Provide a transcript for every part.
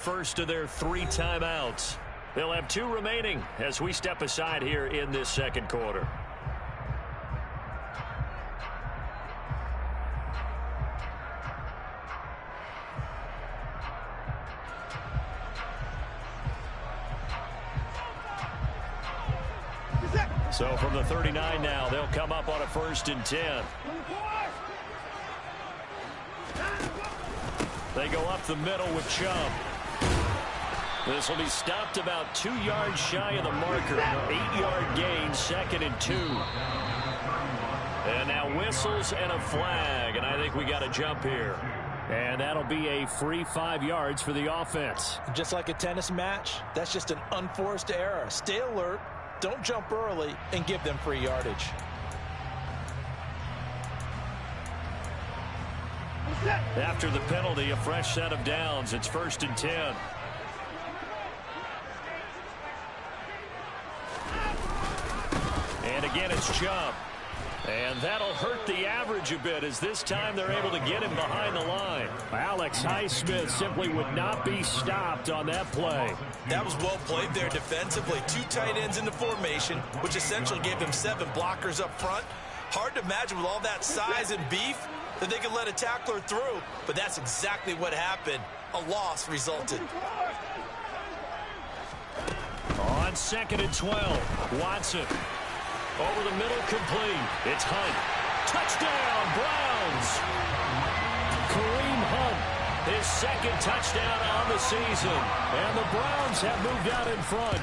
First of their 3 timeouts. They'll have 2 remaining as we step aside here in this second quarter. So from the 39 now, they'll come up on a 1st and 10. They go up the middle with Chubb. This will be stopped about 2 yards shy of the marker. 8-yard gain, 2nd and 2. And now whistles and a flag, and I think we got a jump here. And that'll be a free 5 yards for the offense. Just like a tennis match, that's just an unforced error. Stay alert, don't jump early, and give them free yardage. After the penalty, a fresh set of downs. It's 1st and 10. And again, it's Chubb. And that'll hurt the average a bit as this time they're able to get him behind the line. Alex Highsmith simply would not be stopped on that play. That was well played there defensively. 2 tight ends in the formation, which essentially gave them 7 blockers up front. Hard to imagine with all that size and beef that they could let a tackler through, but that's exactly what happened. A loss resulted. On 2nd and 12, Watson. Over the middle, complete. It's Hunt. Touchdown, Browns! Kareem Hunt, his 2nd touchdown on the season. And the Browns have moved out in front.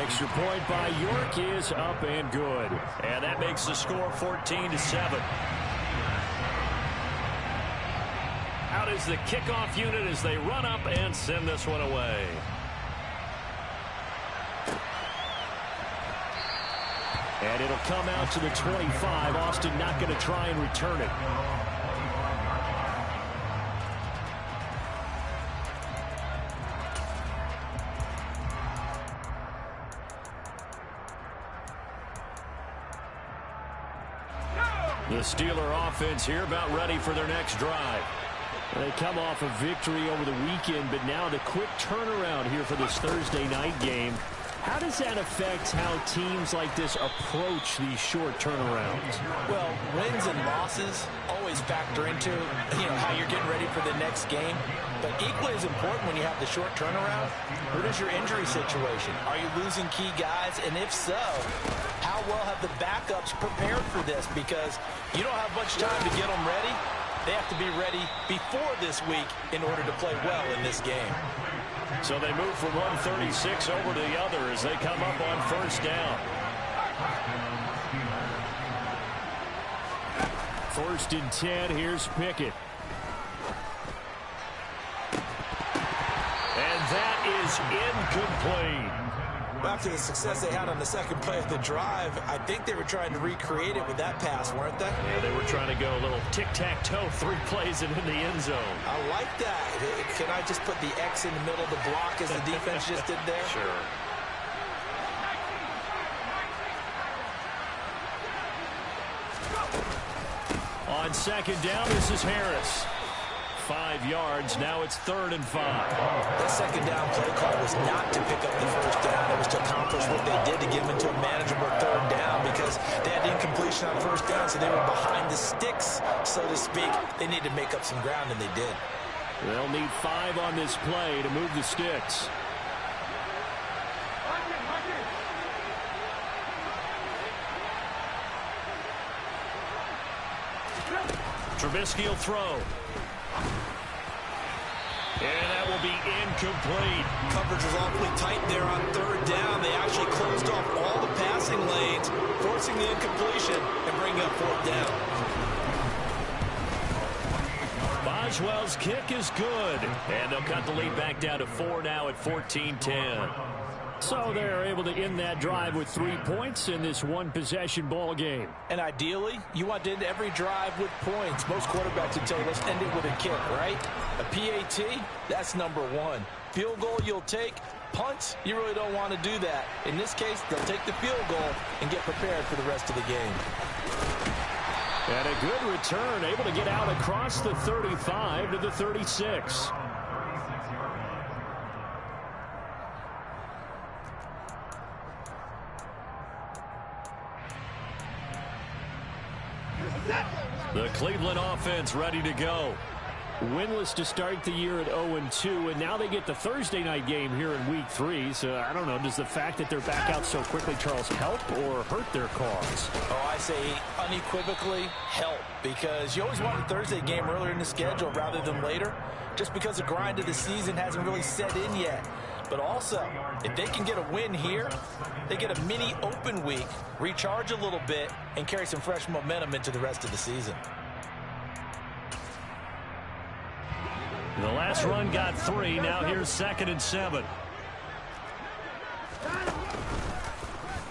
Extra point by York is up and good. And that makes the score 14-7. Out is the kickoff unit as they run up and send this one away. And it'll come out to the 25. Austin not going to try and return it. The Steeler offense here about ready for their next drive. They come off a victory over the weekend, but now the quick turnaround here for this Thursday night game. How does that affect how teams like this approach these short turnarounds? Well, wins and losses always factor into, how you're getting ready for the next game. But equally as important when you have the short turnaround, what is your injury situation? Are you losing key guys? And if so, how well have the backups prepared for this? Because you don't have much time to get them ready. They have to be ready before this week in order to play well in this game. So they move from 136 over to the other as they come up on 1st down. 1st and 10, here's Pickett. And that is incomplete. After the success they had on the 2nd play of the drive, I think they were trying to recreate it with that pass, weren't they? Yeah, they were trying to go a little tic-tac-toe, 3 plays and in the end zone. I like that. Can I just put the X in the middle of the block as the defense just did there? Sure. On 2nd down, this is Harris. 5 yards. Now it's 3rd and 5. That 2nd down play call was not to pick up the 1st down. It was to accomplish what they did to get them into a manageable 3rd down because they had incompletion on 1st down, so they were behind the sticks, so to speak. They needed to make up some ground, and they did. They'll need 5 on this play to move the sticks. Trubisky will throw. And that will be incomplete. Coverage was awfully tight there on 3rd down. They actually closed off all the passing lanes, forcing the incompletion and bringing up 4th down. Boswell's kick is good. And they'll cut the lead back down to 4 now at 14-10. So they're able to end that drive with 3 points in this one-possession ball game. And ideally, you want to end every drive with points. Most quarterbacks would tell you, let's end it with a kick, right? A PAT, that's number 1. Field goal you'll take. Punts, you really don't want to do that. In this case, they'll take the field goal and get prepared for the rest of the game. And a good return, able to get out across the 35 to the 36. The Cleveland offense ready to go. Winless to start the year at 0-2, and now they get the Thursday night game here in Week 3. So, I don't know, does the fact that they're back out so quickly, Charles, help or hurt their cause? Oh, I say unequivocally help, because you always want a Thursday game earlier in the schedule rather than later, just because the grind of the season hasn't really set in yet. But also, if they can get a win here, they get a mini open week, recharge a little bit, and carry some fresh momentum into the rest of the season. The last run got 3. Now here's 2nd and 7.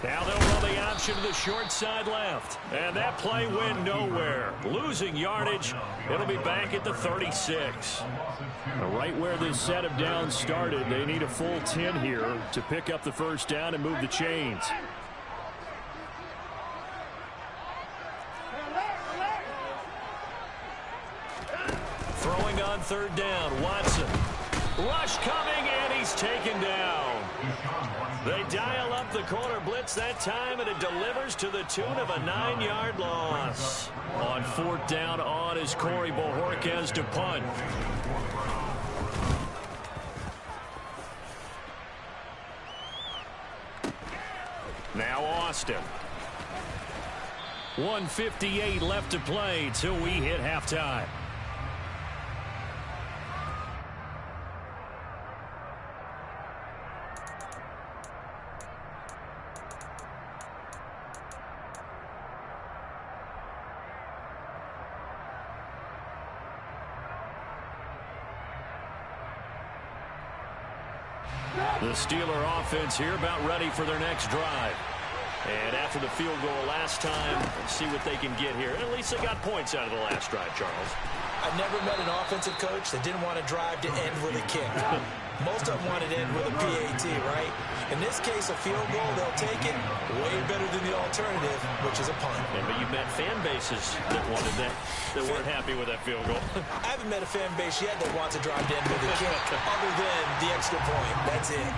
Now they'll run the option to the short side left. And that play went nowhere. Losing yardage. It'll be back at the 36. Right where this set of downs started, they need a full 10 here to pick up the first down and move the chains. Throwing on 3rd down, Watson. Rush coming, and he's taken down. They dial up the corner blitz that time, and it delivers to the tune of a 9-yard loss. On 4th down, on is Corey Bojorquez to punt. Now Austin. 1:58 left to play till we hit halftime. The Steeler offense here about ready for their next drive. And after the field goal last time, let's see what they can get here. At least they got points out of the last drive, Charles. I've never met an offensive coach that didn't want to drive to end with a kick. Most of them wanted to end with a PAT, right? In this case, a field goal, they'll take it. Way better than the alternative, which is a punt. Yeah, but you've met fan bases that wanted that, that weren't happy with that field goal. I haven't met a fan base yet that wants to drive to end with a kick, other than the extra point. That's it.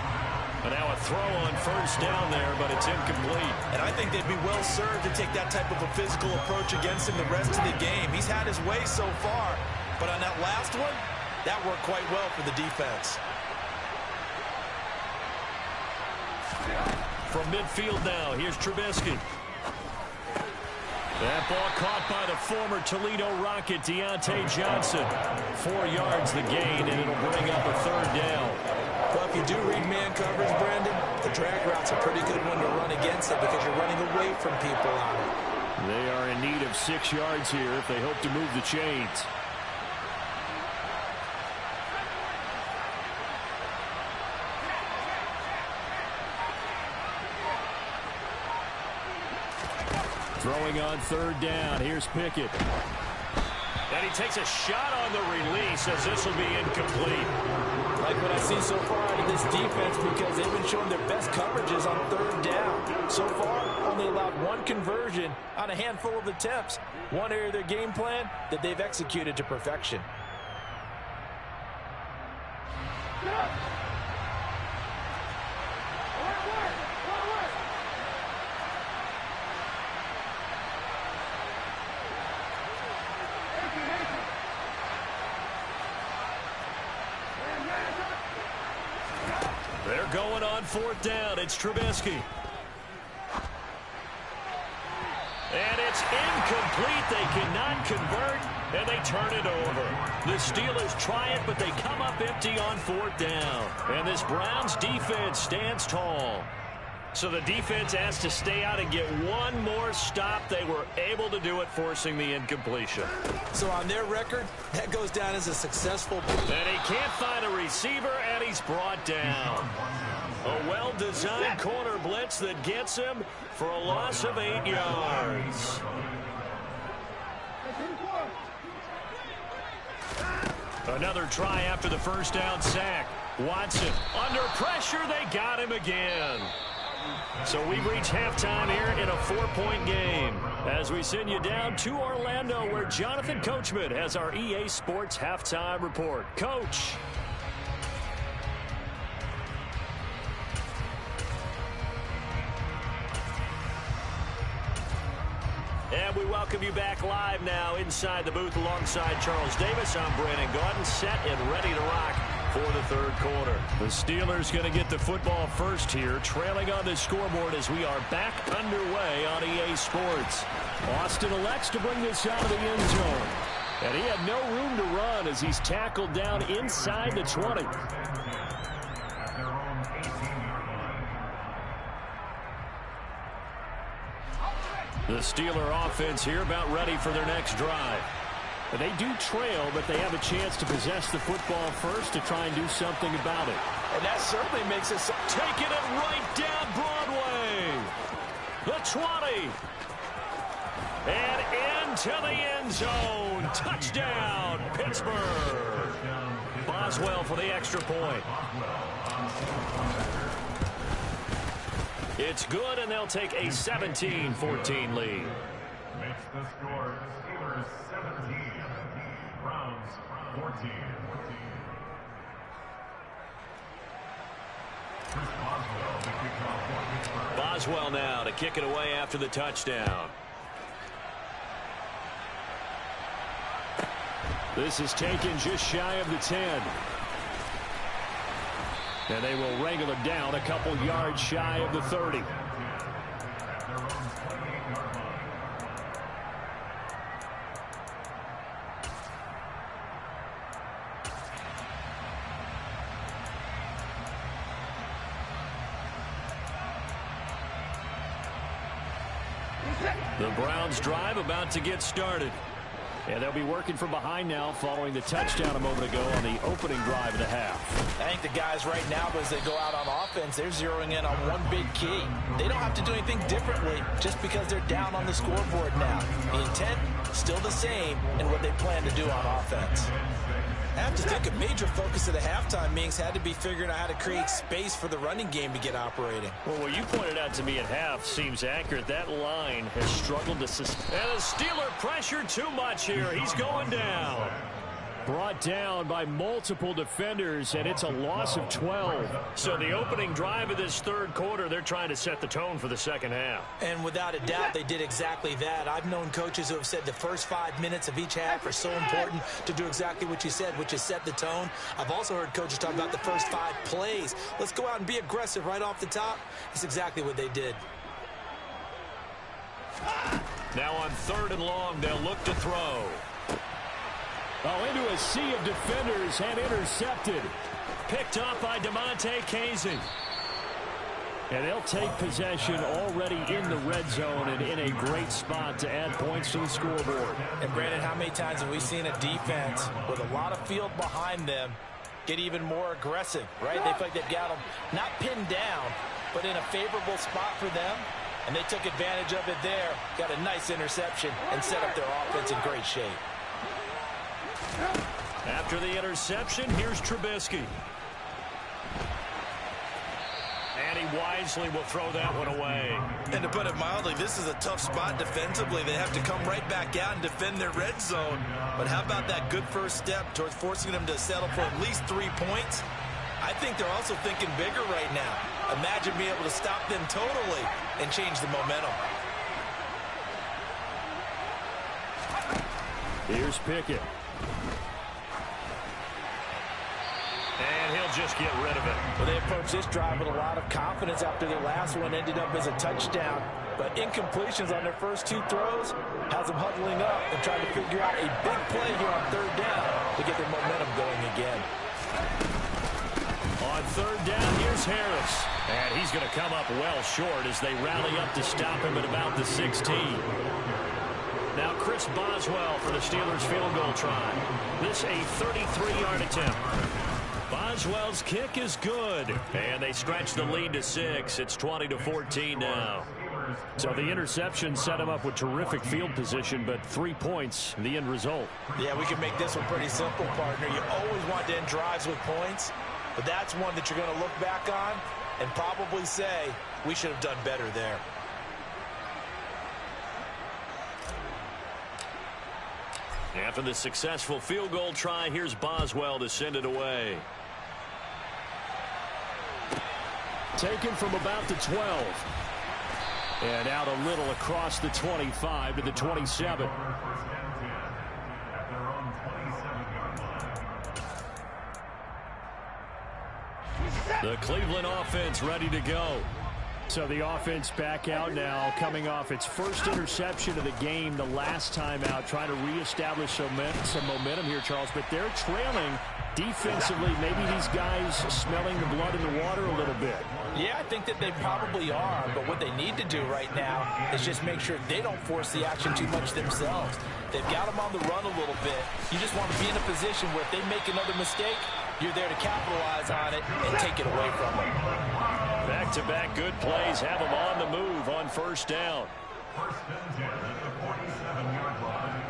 And now a throw on 1st down there, but it's incomplete. And I think they'd be well served to take that type of a physical approach against him the rest of the game. He's had his way so far, but on that last one, that worked quite well for the defense. From midfield now, here's Trubisky. That ball caught by the former Toledo Rocket, Deontay Johnson. 4 yards the gain, and it'll bring up a 3rd down. Well, if you do read man coverage, Brandon, the drag route's a pretty good one to run against it because you're running away from people on it. They are in need of 6 yards here if they hope to move the chains. Throwing on 3rd down. Here's Pickett. And he takes a shot on the release as this will be incomplete. Like what I've seen so far out of this defense, because they've been showing their best coverages on 3rd down. So far, only allowed 1 conversion on a handful of attempts. One area of their game plan that they've executed to perfection. They're going on 4th down. It's Trubisky. And it's incomplete. They cannot convert, and they turn it over. The Steelers try it, but they come up empty on 4th down. And this Browns defense stands tall. So the defense has to stay out and get one more stop. They were able to do it, forcing the incompletion. So on their record, that goes down as a successful. And he can't find a receiver, and he's brought down. A well-designed corner blitz that gets him for a loss of 8 yards. Another try after the 1st down sack. Watson under pressure. They got him again. So we've reached halftime here in a 4-point game as we send you down to Orlando where Jonathan Coachman has our EA Sports halftime report. Coach. And we welcome you back live now inside the booth alongside Charles Davis. I'm Brandon Gaudin, set and ready to rock for the third quarter. The Steelers going to get the football first here, trailing on the scoreboard as we are back underway on EA Sports. Austin elects to bring this out of the end zone. And he had no room to run as he's tackled down inside the 20. The Steeler offense here about ready for their next drive. And they do trail, but they have a chance to possess the football first to try and do something about it. And that certainly makes it so. Taking it right down Broadway. The 20. And into the end zone. Touchdown, Pittsburgh. Boswell for the extra point. It's good, and they'll take a 17-14 lead. Makes the score Steelers 17, Browns 14. Boswell now to kick it away after the touchdown. This is taken just shy of the 10. And they will wrangle it down a couple yards shy of the 30. The Browns drive about to get started. And they'll be working from behind now following the touchdown a moment ago on the opening drive of the half. I think the guys right now, as they go out on offense, they're zeroing in on one big key. They don't have to do anything differently just because they're down on the scoreboard now. The intent, still the same in what they plan to do on offense. I have to think a major focus of the halftime meetings had to be figuring out how to create space for the running game to get operating. Well, what you pointed out to me at half seems accurate. That line has struggled to sustain. And the Steeler pressure too much here. He's going down. Brought down by multiple defenders, and it's a loss of 12. So the opening drive of this third quarter, they're trying to set the tone for the second half. And without a doubt, they did exactly that. I've known coaches who have said the first 5 minutes of each half are so important to do exactly what you said, which is set the tone. I've also heard coaches talk about the first 5 plays. Let's go out and be aggressive right off the top. That's exactly what they did. Now on 3rd and long, they'll look to throw. Oh, into a sea of defenders and intercepted. Picked up by DeMonte Casey. And they'll take possession already in the red zone and in a great spot to add points to the scoreboard. And Brandon, how many times have we seen a defense with a lot of field behind them get even more aggressive, right? They feel like they've got them not pinned down, but in a favorable spot for them. And they took advantage of it there, got a nice interception, and set up their offense in great shape. After the interception, here's Trubisky. And he wisely will throw that one away. And to put it mildly, this is a tough spot defensively. They have to come right back out and defend their red zone. But how about that good first step towards forcing them to settle for at least 3 points? I think they're also thinking bigger right now. Imagine being able to stop them totally and change the momentum. Here's Pickett. And he'll just get rid of it. Well, they approached this drive with a lot of confidence after their last one ended up as a touchdown. But incompletions on their first 2 throws has them huddling up and trying to figure out a big play here on 3rd down to get their momentum going again. On 3rd down, here's Harris. And he's going to come up well short as they rally up to stop him at about the 16. Now Chris Boswell for the Steelers field goal try. This a 33-yard attempt. Boswell's kick is good. And they stretch the lead to 6. It's 20-14 now. So the interception set him up with terrific field position, but 3 points, the end result. Yeah, we can make this one pretty simple, partner. You always want to end drives with points, but that's one that you're going to look back on and probably say, We should have done better there. After the successful field goal try, here's Boswell to send it away. Taken from about the 12. And out a little across the 25 to the 27. The Cleveland offense ready to go. So the offense back out now, coming off its first interception of the game the last time out, trying to reestablish some momentum here, Charles. But they're trailing defensively. Maybe these guys smelling the blood in the water a little bit. Yeah, I think that they probably are. But what they need to do right now is just make sure they don't force the action too much themselves. They've got them on the run a little bit. You just want to be in a position where if they make another mistake, you're there to capitalize on it and take it away from them. Back-to-back good plays have them on the move on first down. First and 10 at the 47-yard line.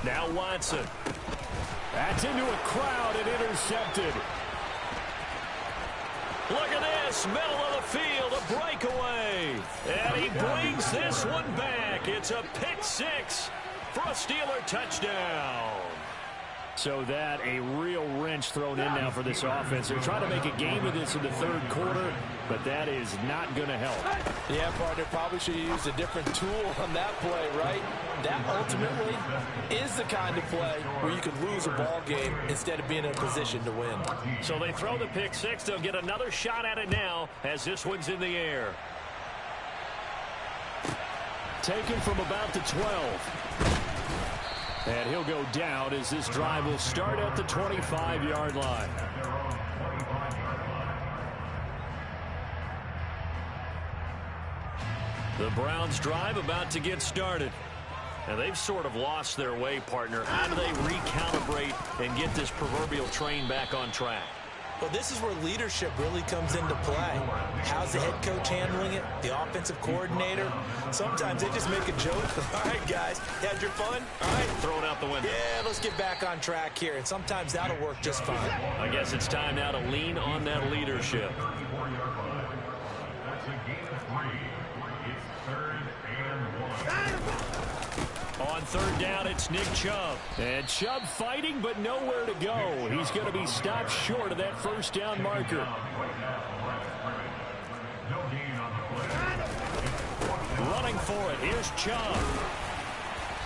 Now Watson. That's into a crowd and intercepted. Look at this, middle of the field, a breakaway. And he brings this one back. It's a pick six for a Steeler touchdown. So that a real wrench thrown in now for this offense. They're trying to make a game of this in the third quarter, but that is not going to help. Yeah, partner, probably should have used a different tool on that play, right? That ultimately is the kind of play where you could lose a ball game instead of being in a position to win. So they throw the pick six. They'll get another shot at it now as this one's in the air. Taken from about the 12. And he'll go down as this drive will start at the 25-yard line. The Browns drive about to get started. And they've sort of lost their way, partner. How do they recalibrate and get this proverbial train back on track? Well, this is where leadership really comes into play. How's the head coach handling it? The offensive coordinator? Sometimes they just make a joke. All right, guys, you had your fun? All right. Throw it out the window. Yeah, let's get back on track here. And sometimes that'll work just fine. I guess it's time now to lean on that leadership. That's a gain of 3. It's 3rd and 1. On third down, it's Nick Chubb. And Chubb fighting, but nowhere to go. He's going to be stopped short of that first down marker. Running for it, here's Chubb.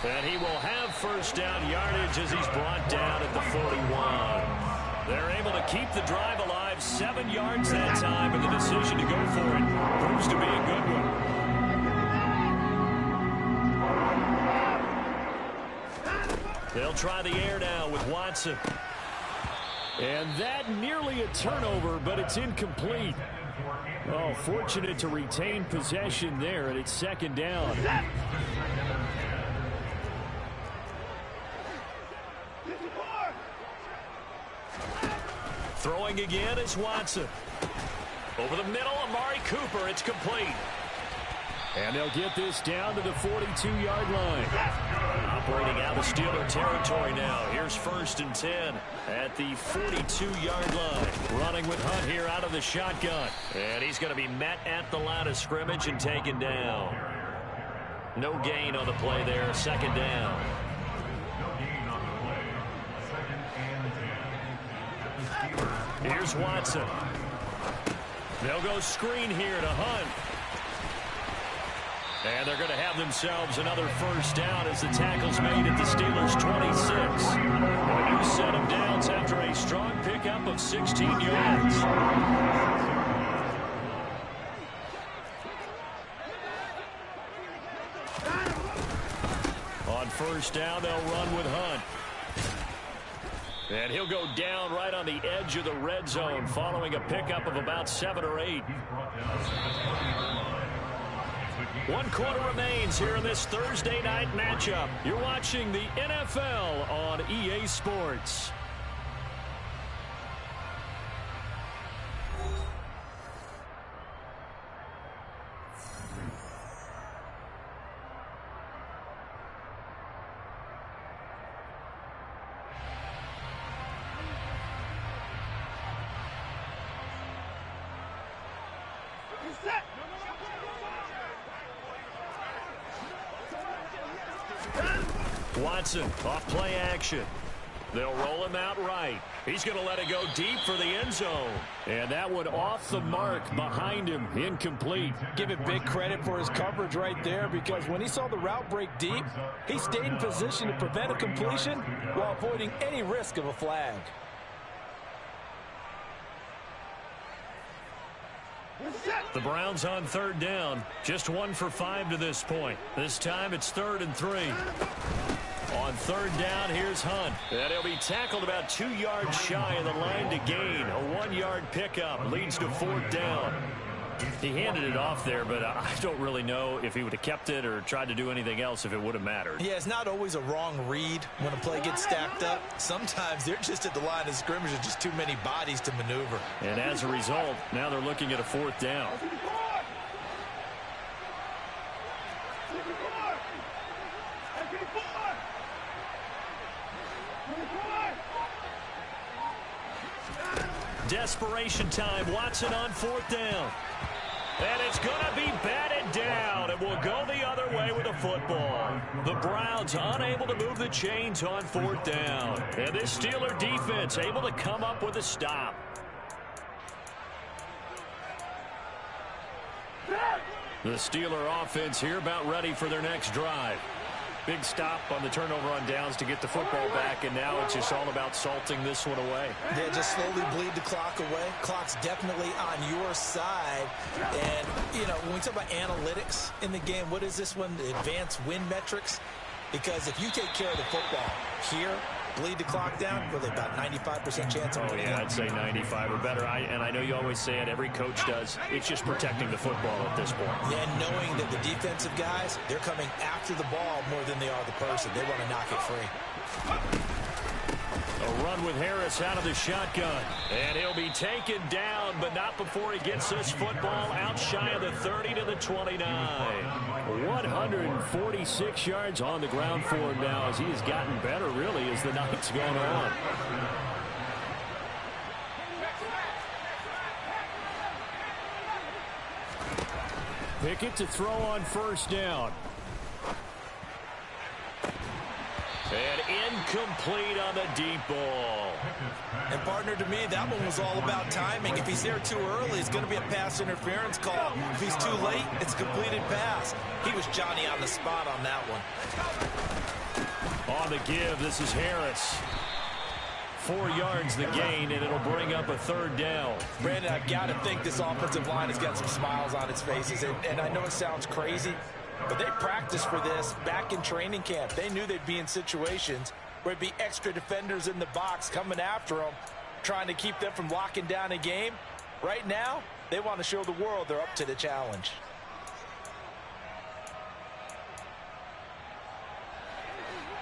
And he will have first down yardage as he's brought down at the 41. They're able to keep the drive alive, 7 yards that time, and the decision to go for it proves to be a good one. They'll try the air now with Watson. And that nearly a turnover, but it's incomplete. Oh, fortunate to retain possession there, and it's second down. Throwing again is Watson. Over the middle, Amari Cooper. It's complete. And they'll get this down to the 42-yard line. Operating out of Steeler territory now. Here's first and 10 at the 42-yard line. Running with Hunt here out of the shotgun. And he's going to be met at the line of scrimmage and taken down. No gain on the play there. Second down. Here's Watson. They'll go screen here to Hunt. And they're going to have themselves another first down as the tackle's made at the Steelers' 26. A new set of downs after a strong pickup of 16 yards. On first down, they'll run with Hunt. And he'll go down right on the edge of the red zone following a pickup of about 7 or 8. 1 quarter remains here in this Thursday night matchup. You're watching the NFL on EA Sports. Watson off play action. They'll roll him out right. He's going to let it go deep for the end zone. And that one off the mark behind him, incomplete. Give it big credit for his coverage right there, because when he saw the route break deep, he stayed in position to prevent a completion while avoiding any risk of a flag. The Browns on third down. Just 1 for 5 to this point. This time it's 3rd and 3. On third down, here's Hunt. And he'll be tackled about 2 yards shy of the line to gain. A 1-yard pickup leads to 4th down. He handed it off there, but I don't really know if he would have kept it or tried to do anything else if it would have mattered. Yeah, it's not always a wrong read when a play gets stacked up. Sometimes they're just at the line of scrimmage with just too many bodies to maneuver. And as a result, now they're looking at a 4th down. Desperation time. Watson on 4th down. And it's going to be batted down. It will go the other way with the football. The Browns unable to move the chains on 4th down. And this Steeler defense able to come up with a stop. The Steeler offense here about ready for their next drive. Big stop on the turnover on downs to get the football back, and now it's just all about salting this one away. Yeah, just slowly bleed the clock away. Clock's definitely on your side. And, you know, when we talk about analytics in the game, what is this one? The advanced win metrics? Because if you take care of the football here, bleed the clock down, with about 95% chance of winning. Oh, yeah, I'd say 95 or better. And I know you always say it, every coach does. It's just protecting the football at this point. Yeah, and knowing that the defensive guys, they're coming after the ball more than they are the person. They want to knock it free. A run with Harris out of the shotgun. And he'll be taken down, but not before he gets this football out shy of the 30 to the 29. 146 yards on the ground for him now as he has gotten better, really, as the night's gone on. Pickett to throw on 1st down. And incomplete on the deep ball. And, partner, to me, that one was all about timing. If he's there too early, it's going to be a pass interference call. If he's too late, it's a completed pass. He was Johnny on the spot on that one. On the give, this is Harris. 4 yards the gain, and it'll bring up a 3rd down. Brandon, I've got to think this offensive line has got some smiles on its faces. And I know it sounds crazy, but they practiced for this back in training camp. They knew they'd be in situations where it'd be extra defenders in the box coming after them, trying to keep them from locking down a game. Right now, they want to show the world they're up to the challenge.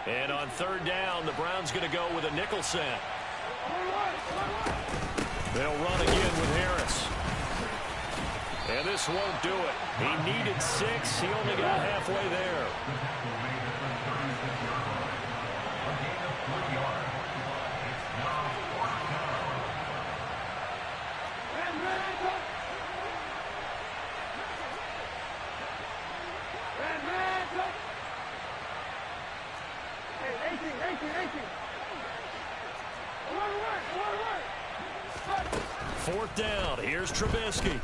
And on 3rd down, the Browns going to go with a nickel set. They'll run again with Harris. And this won't do it. He needed 6. He only got halfway there. Fourth down. Here's Trubisky.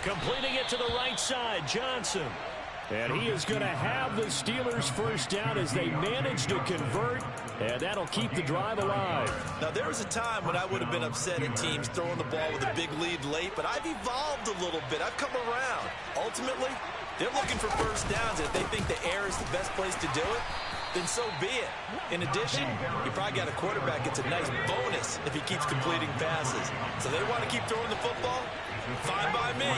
Completing it to the right side, Johnson. And he is going to have the Steelers' 1st down as they manage to convert, and that'll keep the drive alive. Now, there was a time when I would have been upset at teams throwing the ball with a big lead late, but I've evolved a little bit. I've come around. Ultimately, they're looking for 1st downs, and if they think the air is the best place to do it, then so be it. In addition, you probably got a quarterback gets a nice bonus if he keeps completing passes. So they want to keep throwing the football? Fine by me.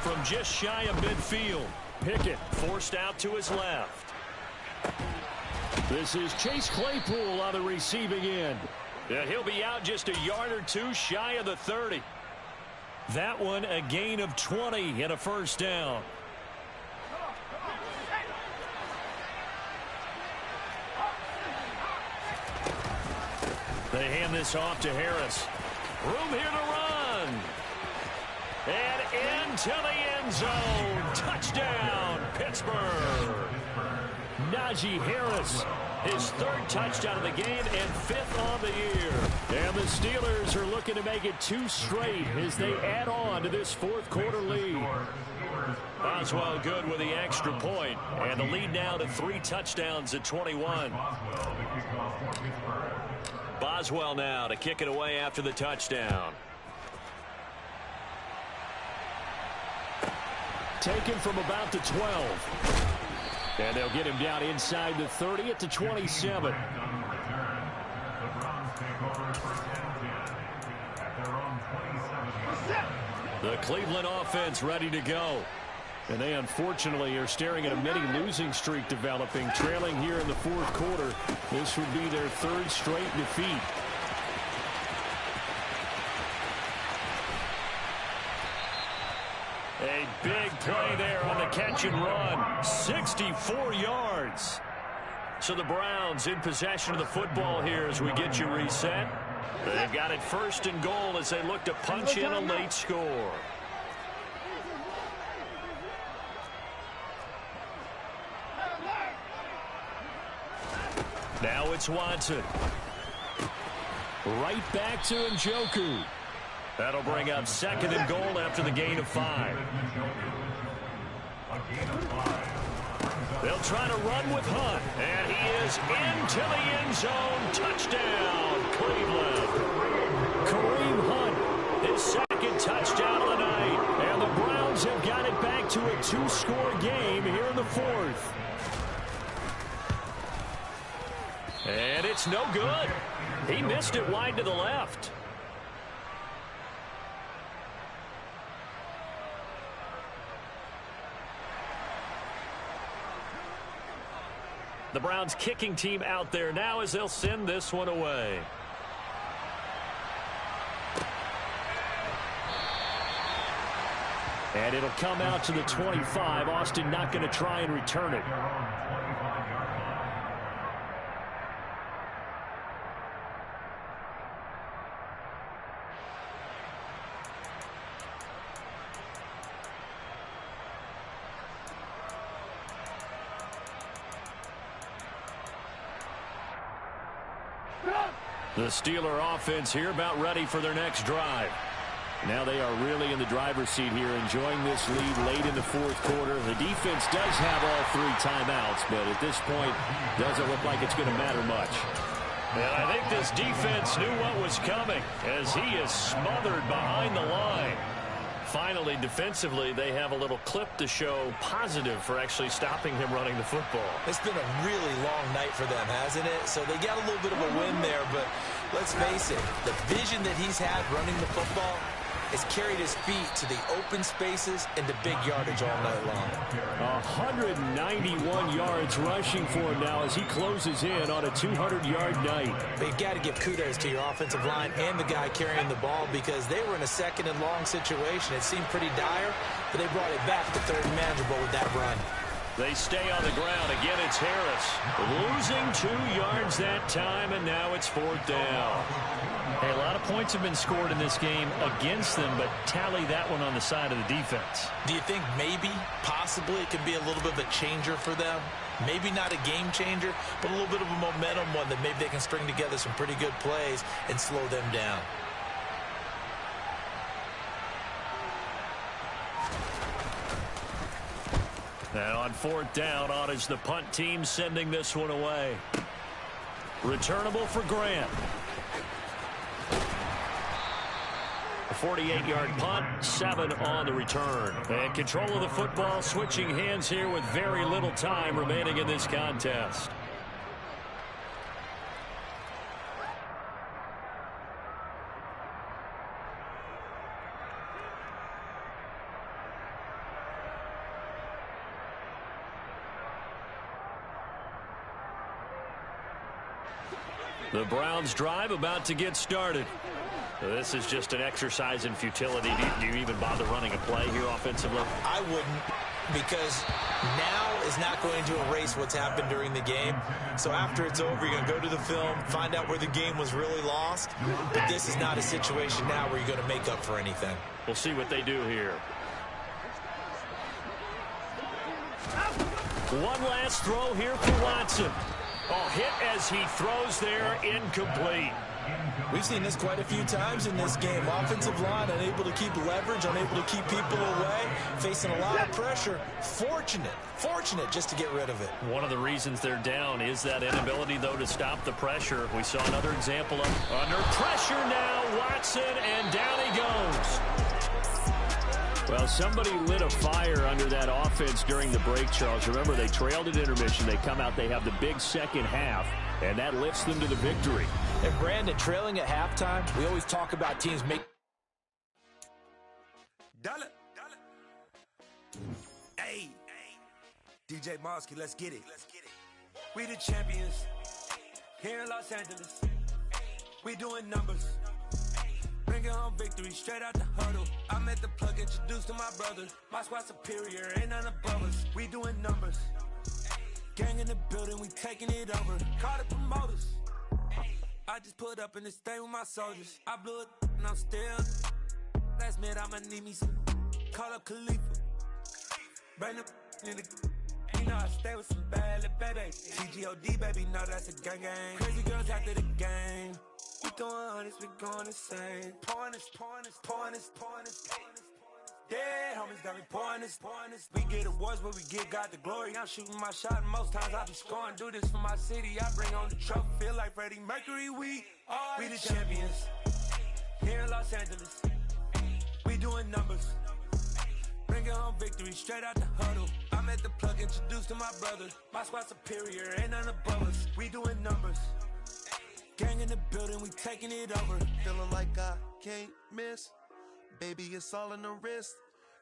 From just shy of midfield, Pickett forced out to his left. This is Chase Claypool on the receiving end. And he'll be out just a yard or 2 shy of the 30. That one a gain of 20 and a 1st down. They hand this off to Harris. Room here to run. And into the end zone. Touchdown, Pittsburgh. Najee Harris, his third touchdown of the game and fifth on the year. And the Steelers are looking to make it 2 straight as they add on to this fourth quarter lead. Boswell good with the extra point, and the lead now to 3 touchdowns at 21. Boswell now to kick it away after the touchdown. Taken from about the 12. And they'll get him down inside the 30 at the 27. The Cleveland offense ready to go. And they unfortunately are staring at a mini losing streak developing, trailing here in the fourth quarter. This would be their 3rd straight defeat. A big play there on the catch and run. 64 yards. So the Browns in possession of the football here as we get you reset. They've got it 1st and goal as they look to punch in a late score. Now it's Watson. Right back to Njoku. That'll bring up 2nd and goal after the gain of 5. They'll try to run with Hunt. And he is into the end zone. Touchdown, Cleveland. Kareem Hunt, his 2nd touchdown of the night. And the Browns have got it back to a 2-score game here in the 4th. And it's no good. He missed it wide to the left. The Browns kicking team out there now as they'll send this one away. And it'll come out to the 25. Austin not going to try and return it. The Steeler offense here about ready for their next drive. Now they are really in the driver's seat here, enjoying this lead late in the fourth quarter. The defense does have all 3 timeouts, but at this point, doesn't look like it's going to matter much. And I think this defense knew what was coming as he is smothered behind the line. Finally, defensively, they have a little clip to show positive for actually stopping him running the football. It's been a really long night for them, hasn't it? So they got a little bit of a win there, but let's face it, the vision that he's had running the football has carried his feet to the open spaces and the big yardage all night long. 191 yards rushing for him now as he closes in on a 200-yard night. But you've got to give kudos to your offensive line and the guy carrying the ball because they were in a 2nd and long situation. It seemed pretty dire, but they brought it back to 3rd and manageable with that run. They stay on the ground. Again, it's Harris. Losing 2 yards that time, and now it's 4th down. Hey, a lot of points have been scored in this game against them, but tally that one on the side of the defense. Do you think maybe, possibly, it could be a little bit of a changer for them? Maybe not a game changer, but a little bit of a momentum one that maybe they can string together some pretty good plays and slow them down. And on 4th down, on is the punt team sending this one away. Returnable for Grant. A 48-yard punt, 7 on the return. And control of the football, switching hands here with very little time remaining in this contest. The Browns drive about to get started. This is just an exercise in futility. Do you even bother running a play here offensively? I wouldn't. because now is not going to erase what's happened during the game. So after it's over, you're going to go to the film, find out where the game was really lost. But this is not a situation now where you're going to make up for anything. We'll see what they do here. One last throw here for Watson. Oh, hit as he throws there, incomplete. We've seen this quite a few times in this game. Offensive line unable to keep leverage, unable to keep people away, facing a lot of pressure. Fortunate just to get rid of it. One of the reasons they're down is that inability, though, to stop the pressure. We saw another example of under pressure now, Watson, and down he goes. Well, somebody lit a fire under that offense during the break, Charles. Remember, they trailed at intermission. They come out, they have the big second half, and that lifts them to the victory. And Brandon, trailing at halftime, we always talk about teams make. Dollar. Hey, DJ Mosky, let's get it. We the champions here in Los Angeles. We doing numbers. Bringing home victory straight out the huddle. I'm at the plug, introduced to my brother. My squad superior, ain't none above us. We doing numbers. Gang in the building, we taking it over. Call the promoters. I just put up in this thing with my soldiers. I blew it and I'm still. Last minute I'ma need me some. Call up Khalifa. Bring up in the. You know I stay with some bad little baby. TGOD baby, know that's a gang gang. Crazy girls after the game. We doing honest, we going insane. Pouring this. Yeah, homies got me pouring this. We get awards, but we give God the glory. I'm shooting my shot, and most times I be scoring. Do this for my city, I bring on the trophy. Feel like Freddie Mercury, we the champions here in Los Angeles. We doing numbers. Bringing home victory straight out the huddle. I'm at the plug, introduced to my brother. My squad superior, ain't none above us. We doing numbers. Gang in the building, we taking it over. Feeling like I can't miss. Baby, it's all in the wrist.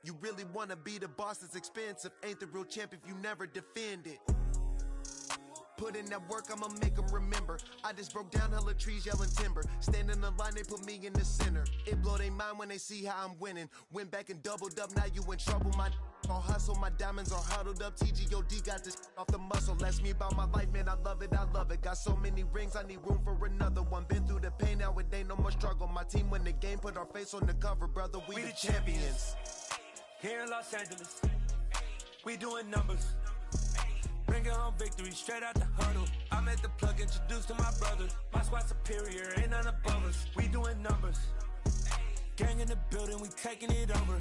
You really wanna be the boss, it's expensive. Ain't the real champ if you never defend it. Put in that work, I'ma make them remember. I just broke down hella trees, yelling timber. Stand in the line, they put me in the center. It blow their mind when they see how I'm winning. Went back and doubled up, now you in trouble. My all hustle, my diamonds are huddled up. TGOD got this off the muscle. Ask me about my life, man, I love it. Got so many rings, I need room for another one. Been through the pain, now it ain't no more struggle. My team win the game, put our face on the cover, brother. We the champions. Here in Los Angeles, we doing numbers. Bringing home victory straight out the huddle. I'm at the plug, introduced to my brother. My squad superior, ain't none above us. We doing numbers. Gang in the building, we taking it over.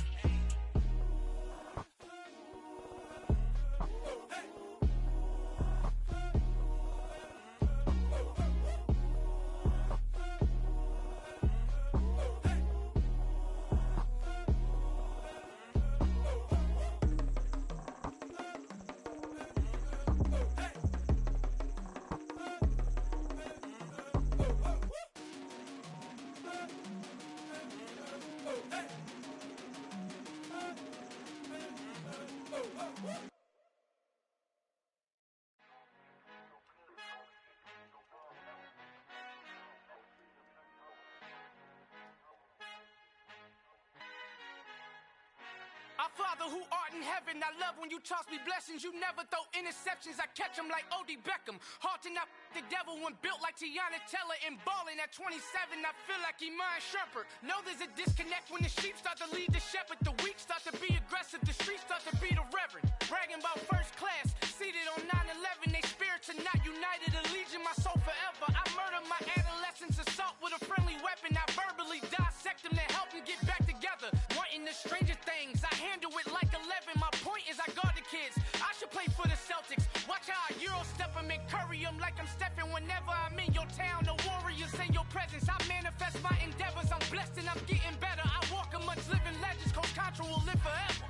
Our Father who art in heaven, I love when you toss me blessings. You never throw interceptions, I catch them like O.D. Beckham. Hard to not the devil when built like Tiana Teller and balling at 27, I feel like Iman Shumpert. Know there's a disconnect when the sheep start to lead the shepherd. The weak start to be aggressive, the streets start to be the reverend. Bragging about first class, seated on 9/11. They spirits are not united, allegiance my soul forever. I murder my adolescence, assault with a friendly weapon. I verbally dissect them to help them get back together. Wanting the stranger things, I handle it like 11. My point is I guard the kids. I should play for the Celtics. Watch how I Euro step them and curry them like I'm Stephen. Whenever I'm in your town, the warriors in your presence. I manifest my endeavors. I'm blessed and I'm getting better. I walk amongst living legends. Coach Contra will live forever.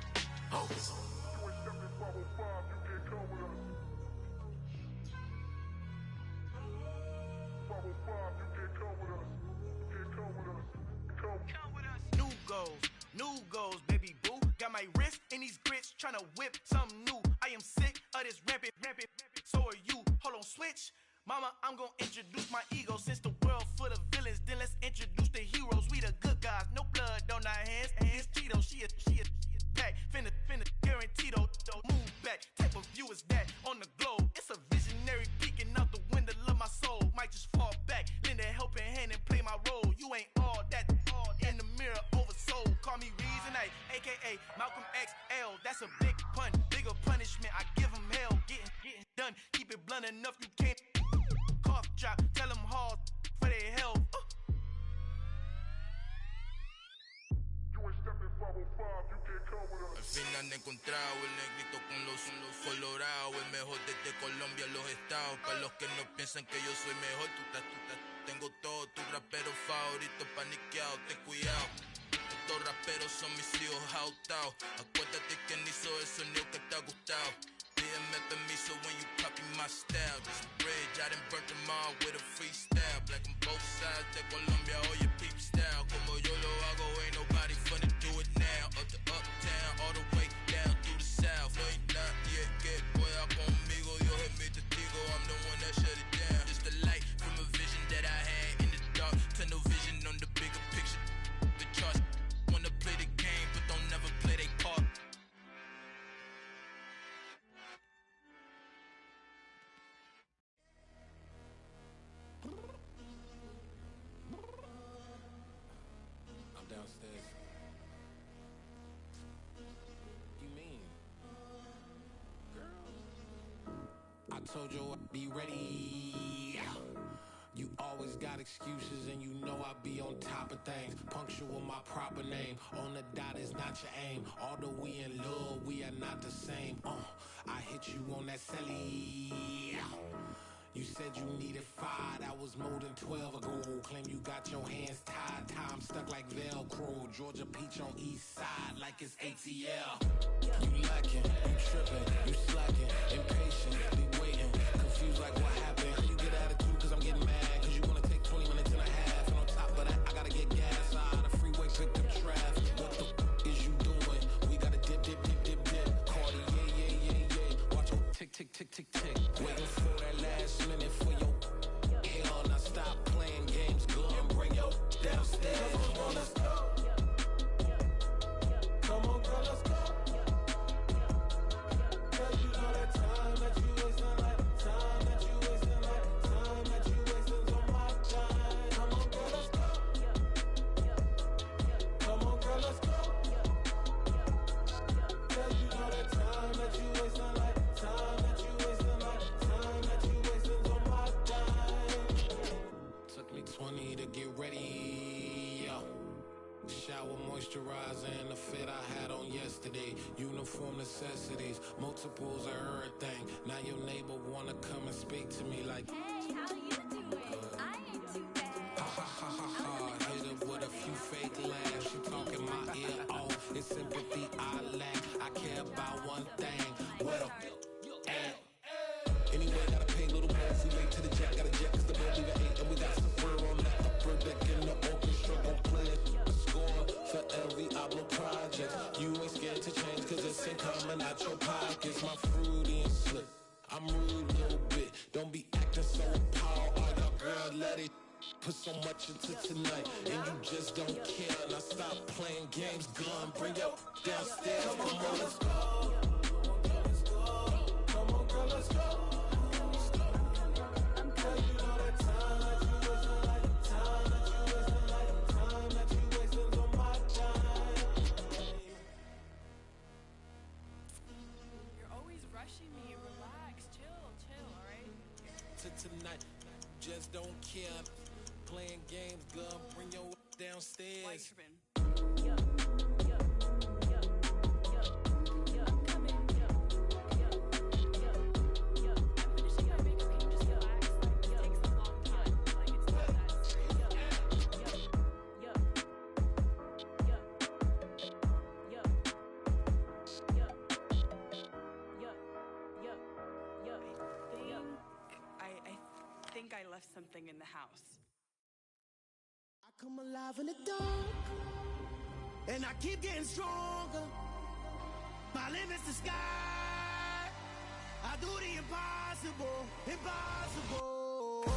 Oh. New goals, baby boo. Got my wrist in these grits, tryna whip something new. I am sick of this rampant. So are you. Hold on, switch. Mama, I'm gonna introduce my ego. Since the world full of villains, then let's introduce the heroes. We the good guys, no blood on our hands. It's Tito, she a pack. Finna guarantee though. The MLK, Malcolm X, L. That's a big pun, bigger punishment. I give him hell, getting done. Keep it blunt enough, you can't cough drop. Tell them hard for their health. Al fin han encontrado el negrito con los colorados, el mejor desde Colombia, los estados. Para los que no piensan que yo soy mejor, tengo todo, tu rapero favorito paniqueado, ten cuidado. Estos raperos son mis hijos jautados. Acuérdate quién hizo el sonido que te ha gustado. Pídeme permiso when you copy my style. This bridge, I done burnt them all with a freestyle. Black on both sides de Colombia, oye peep style. Como yo lo hago, ain't nobody funny do it now. Up to uptown, all the way down through the south. No hay nadie que pueda conmigo, Dios es mi testigo. I'm the one that shut it down. Just the light from a vision that I had in the dark. Tunnel vision on the bigger picture. The charts wanna play the game, but don't never play their part. I'm downstairs. You mean? Girl, I told you I'd be ready. You always got excuses and you know I be on top of things. Punctual my proper name. On the dot is not your aim. Although we in love, we are not the same. I hit you on that celly. You said you needed 5, that was more than 12 ago. Claim you got your hands tied, time stuck like Velcro. Georgia Peach on east side like it's ATL. You lacking, you tripping, you slacking, impatient, be waiting, confused like what happened. How you get attitude cause I'm getting mad, cause you wanna take 20 minutes and a half. And on top of that, I gotta get gas out of the freeway, pick up traffic. What the is you doing? We gotta dip, dip, dip, dip, dip. Cardi, yeah. Watch your tick, tick, tick, tick, tick. Waiting for that last minute for your hell. Now stop playing games, go and bring your downstairs. Come on, let's go. Come on, girl, let's go. Cause you know that time that you wasting, like time that you wasting, like time that you wasting on my time. Come on, girl, let's go. Come on, girl, let's go. Cause you know that time that you wasting, like time that you wasting, like time that you wasting on my time. Took me 20 to get ready. Shower, moisturizer, and the fit I had on yesterday. Uniform necessities, multiples of everything. Now your neighbor wanna come and speak to me like, hey, how you doing? I ain't too bad. Ha ha ha ha ha. Hit her with a few fake laughs. She talking my ear off. It's sympathy I lack. I care about one thing. What up? Anyway, gotta pay a little more if we late to the jet. Got a jet cause the boat leave at 8. And we got some fur on that upper deck in the orchestra. Gon' play a score for every Ablo project. You ain't scared to change cause it's ain't coming out your pockets. My fruity and slick. I'm rude a little bit. Don't be acting so power. Oh, your girl, let it put so much into tonight. And you just don't care. Now stop playing games. Gun, bring your downstairs. Come on, girl, let's go. Come on, girl, let's go. Tonight, just don't care. Playing games, gun, bring your downstairs. I left something in the house. I come alive in the dark, and I keep getting stronger. My limit's the sky. I do the impossible, impossible.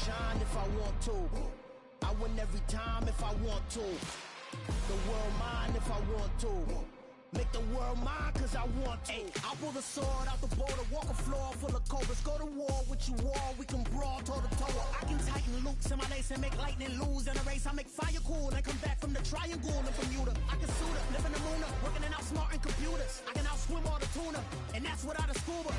Shine if I want to. I win every time if I want to. The world mine if I want to. Make the world mine cause I want to. I pull the sword out the border, walk a floor full of cobras. Go to war with you all, we can brawl toe to toe. I can tighten loops in my lace and make lightning lose in a race. I make fire cool and come back from the triangle in Bermuda. I can suit up, live in the moon up, working in can outsmart computers. I can outswim all the tuna, and that's without a scuba.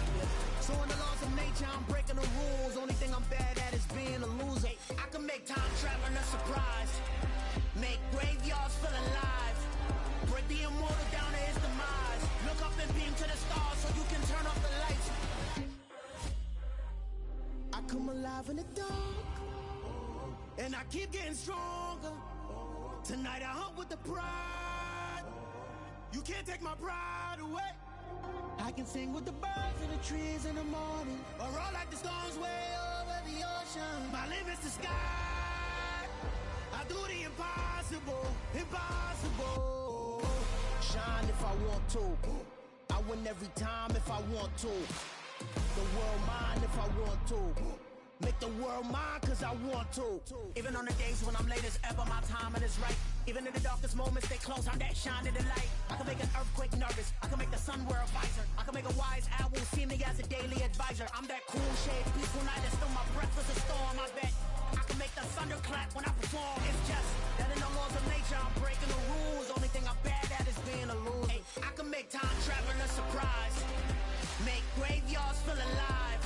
So in the laws of nature, I'm breaking the rules. Only thing I'm bad at is being a loser. I can make time traveling a surprise. Make graveyards feel alive. Break the immortal down to his demise. Look up and beam to the stars so you can turn off the lights. I come alive in the dark, and I keep getting stronger. Tonight I hunt with the pride. You can't take my pride away. I can sing with the birds and the trees in the morning, or roll like the storms way over the ocean. My limit's the sky. I do the impossible, impossible. Shine if I want to. I win every time if I want to. The world mine if I want to. Make the world mine cause I want to. Even on the days when I'm late as ever, my timing is right. Even in the darkest moments, stay close, I'm that shine in the light. I can make an earthquake nervous, I can make the sun wear a visor. I can make a wise owl see me as a daily advisor. I'm that cool shade, peaceful night, and still my breath is a storm, I bet. I can make the thunder clap when I perform. It's just that in the laws of nature, I'm breaking the rules. Only thing I'm bad at is being a loser. Hey, I can make time traveling a surprise. Make graveyards feel alive.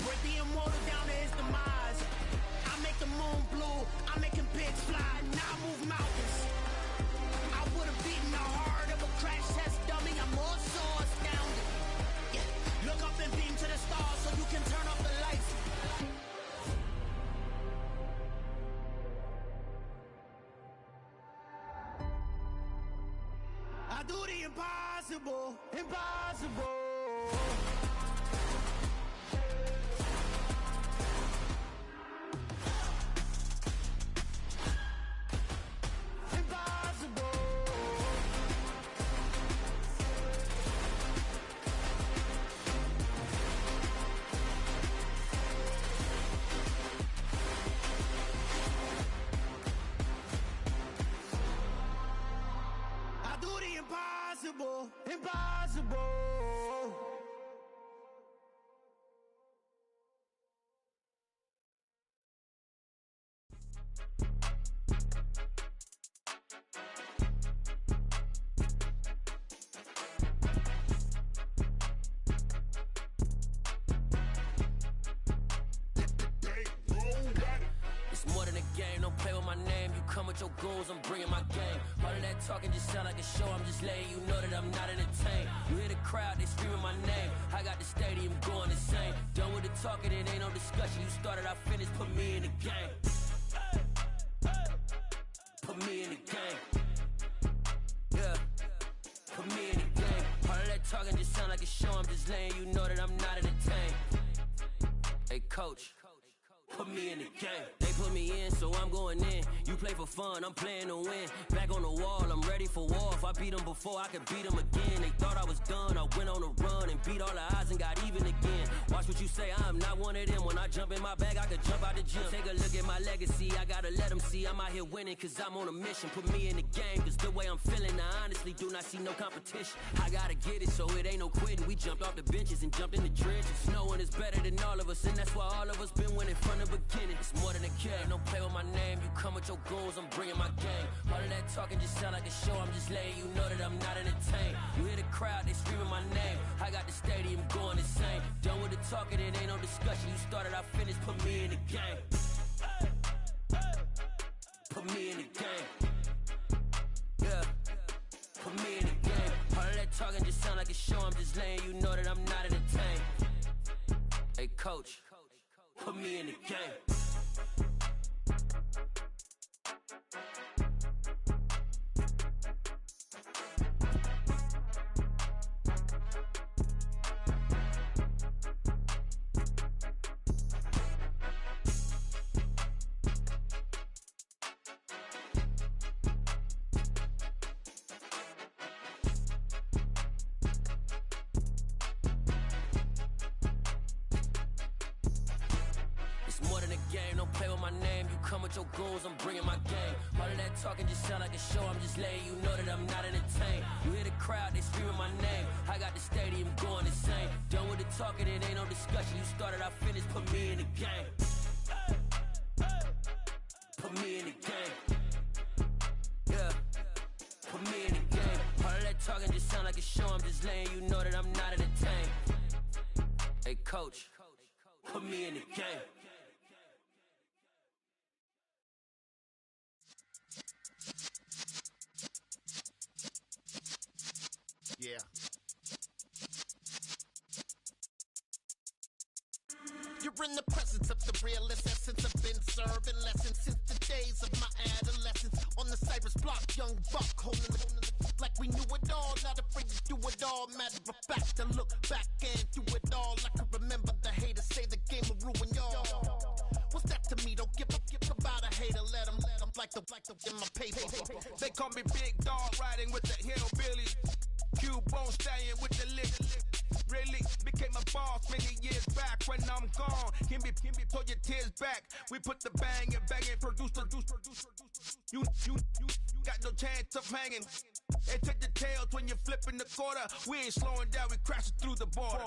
Break the immortal down to his demise. I make the moon blue, I'm making pigs fly. Now I move mountains. I would've beaten the heart of a crash test dummy. I'm more so astounded. Yeah. Look up and beam to the stars so you can turn off the lights. I do the impossible, impossible. Impossible, impossible. It's more than a game, don't play with my name. You come with your goons, I'm bringing my game. All of that talking just sound like a show, I'm just letting you know that I'm not entertained. You hear the crowd, they screaming my name. I got the stadium going insane. Done with the talking, it ain't no discussion. You started, I finished, put me in the game. Put me in the game. Yeah, put me in the game. All of that talking just sound like a show, I'm just letting you know that I'm not entertained. Hey coach, put me in the game. They put me in, so I'm going in. You play for fun, I'm playing to win. Back on the wall, I'm ready for war. If I beat them before, I could beat them again. They thought I was done, I went on a run and beat all the odds and got even again. Watch what you say, I'm not one of them. When I jump in my bag, I could jump out the gym. Take a look at my legacy, I gotta let them see I'm out here winning, cause I'm on a mission. Put me in the game, cause the way I'm feeling, I honestly do not see no competition. I gotta get it, so it ain't no quitting. We jumped off the benches and jumped in the trenches. No one is better than all of us, and that's why all of us been winning from the beginning. It's more than a game, don't play with my name. You come with your goons, I'm bringing my game. All of that talking just sound like a show, I'm just letting you know that I'm not entertained. You hear the crowd, they screaming my name. I got the stadium going insane. Done with the talking, it ain't no discussion. You started, I finished, put me in the game. Put me in the game. Yeah, put me in the game. All of that talking just sound like a show, I'm just letting you know that I'm not entertained. Hey coach, put me in the game. Your goons, I'm bringing my game. All of that talking just sound like a show, I'm just letting you know that I'm not entertained. You hear the crowd, they screaming my name. I got the stadium going insane. Done with the talking, it ain't no discussion. You started, I finished, put me in the game. Put me in the game. Yeah, put me in the game. All of that talking talking just sound like a show. I'm just letting you know that I'm not entertained. Hey, coach, put me in the game. Yeah. You're in the presence of the realest essence. I've been serving lessons since the days of my adolescence. On the Cypress block, young buck, holding it like we knew it all. Not afraid to do it all. Matter of fact, I look back and do it all. I can remember the haters say the game will ruin y'all. What's that to me? Don't give about a hater. Let them like the in my paper. They call me Big Dog, riding with the hillbillies. Q-Bone stallion with the lick. Really became a boss many years back. When I'm gone, can be pull your tears back. We put the bang and produce. You got no chance of hanging. And take the tails when you're flipping the quarter. We ain't slowing down, we crashing through the border.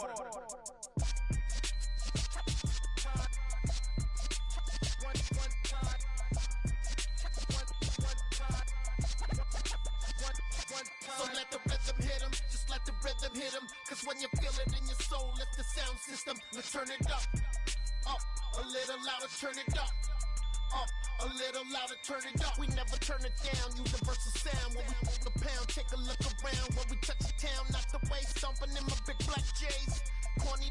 So let the rhythm hit him, just let the rhythm hit him. Cause when you feel it in your soul, lift the sound system, let's turn it up. Up, a little louder, turn it up. Up, a little louder, turn it up. We never turn it down, universal sound. When we move the pound, take a look around. When we touch the town, not the way, stomping in my big black J's. Corny,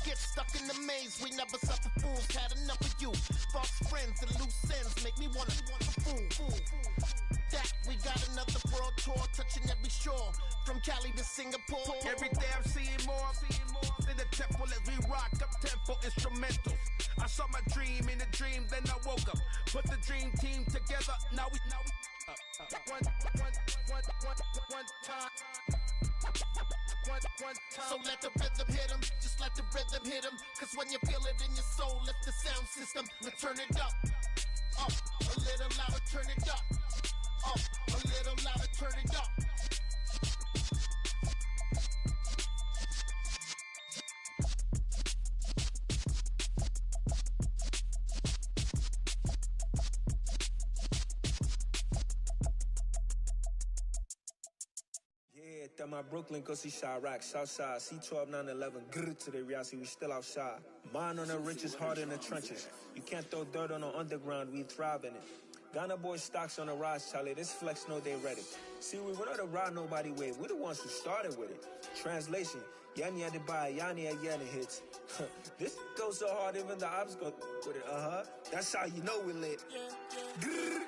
get stuck in the maze. We never suffer fools, had enough of you. False friends and loose ends make me wanna fool. That we got another world tour, touching every shore, from Cali to Singapore. Every day I'm seeing more in the temple as we rock up tempo instrumentals. I saw my dream in a dream, then I woke up. Put the dream team together. Now we one time. So let the rhythm hit him, just let the rhythm hit him. Cause when you feel it in your soul, lift the sound system, let's turn it up. Up, a little louder, turn it up. Up, a little louder, turn it up. Yeah, that my Brooklyn, go see Chirac, Southside, C12, 911, grrr to the reality, we still outside. Mine on the riches, heart in the trenches. You can't throw dirt on the underground, we thrive in it. Ghana boys stocks on the rise, Charlie. This flex know they ready. See, we were not to ride nobody with. We're the ones who started with it. Translation: Yanni had to buy, Yanni had Yanni hits. This goes so hard, even the ops go with it. That's how you know we lit. Grrr.